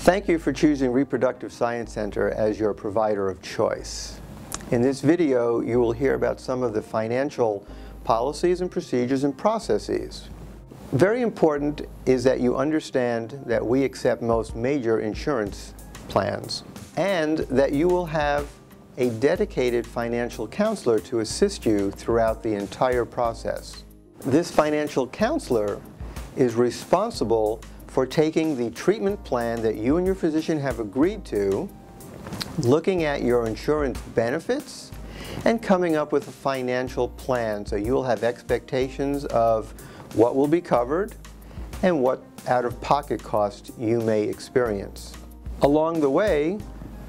Thank you for choosing Reproductive Science Center as your provider of choice. In this video, you will hear about some of the financial policies and procedures and processes. Very important is that you understand that we accept most major insurance plans and that you will have a dedicated financial counselor to assist you throughout the entire process. This financial counselor is responsible for taking the treatment plan that you and your physician have agreed to, looking at your insurance benefits, and coming up with a financial plan so you'll have expectations of what will be covered and what out-of-pocket cost you may experience. Along the way,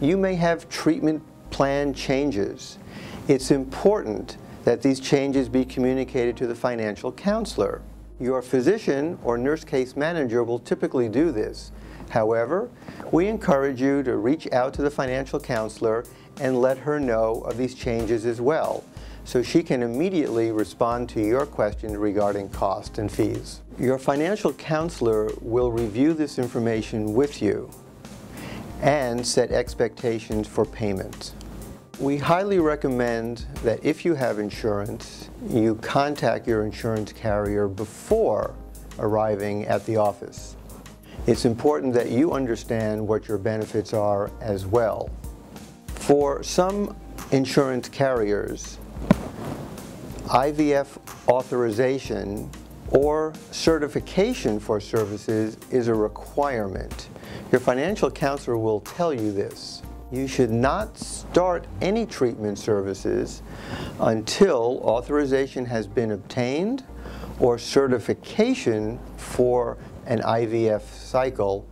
you may have treatment plan changes. It's important that these changes be communicated to the financial counselor. Your physician or nurse case manager will typically do this. However, we encourage you to reach out to the financial counselor and let her know of these changes as well, so she can immediately respond to your questions regarding cost and fees. Your financial counselor will review this information with you and set expectations for payment. We highly recommend that if you have insurance, you contact your insurance carrier before arriving at the office. It's important that you understand what your benefits are as well. For some insurance carriers, IVF authorization or certification for services is a requirement. Your financial counselor will tell you this. You should not start any treatment services until authorization has been obtained or certification for an IVF cycle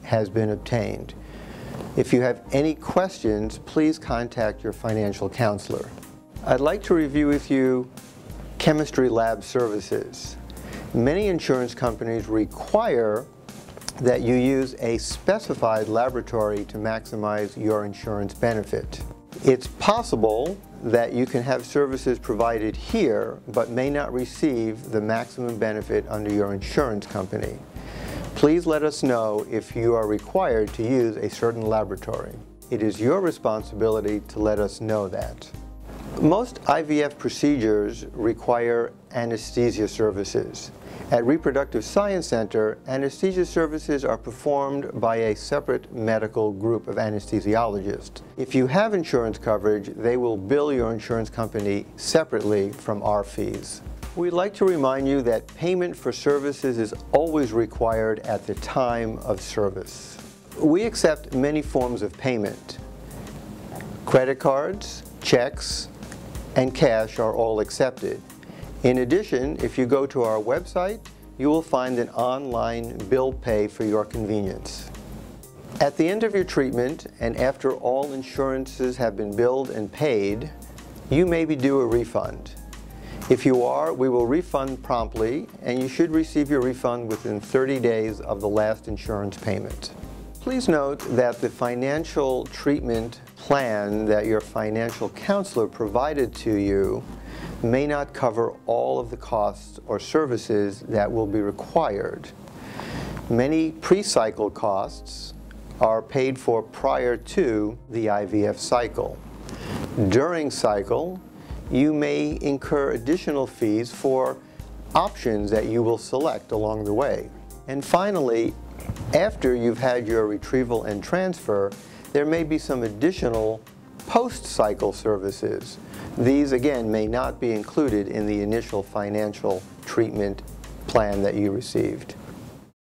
has been obtained. If you have any questions, please contact your financial counselor. I'd like to review with you chemistry lab services. Many insurance companies require that you use a specified laboratory to maximize your insurance benefit. It's possible that you can have services provided here but may not receive the maximum benefit under your insurance company. Please let us know if you are required to use a certain laboratory. It is your responsibility to let us know that. Most IVF procedures require anesthesia services. At Reproductive Science Center, anesthesia services are performed by a separate medical group of anesthesiologists. If you have insurance coverage, they will bill your insurance company separately from our fees. We'd like to remind you that payment for services is always required at the time of service. We accept many forms of payment. Credit cards, checks, and cash are all accepted. In addition, if you go to our website, you will find an online bill pay for your convenience. At the end of your treatment, and after all insurances have been billed and paid, you may be due a refund. If you are, we will refund promptly, and you should receive your refund within 30 days of the last insurance payment. Please note that the financial treatment plan that your financial counselor provided to you may not cover all of the costs or services that will be required. Many pre-cycle costs are paid for prior to the IVF cycle. During cycle, you may incur additional fees for options that you will select along the way. And finally, after you've had your retrieval and transfer, there may be some additional post-cycle services. These, again, may not be included in the initial financial treatment plan that you received.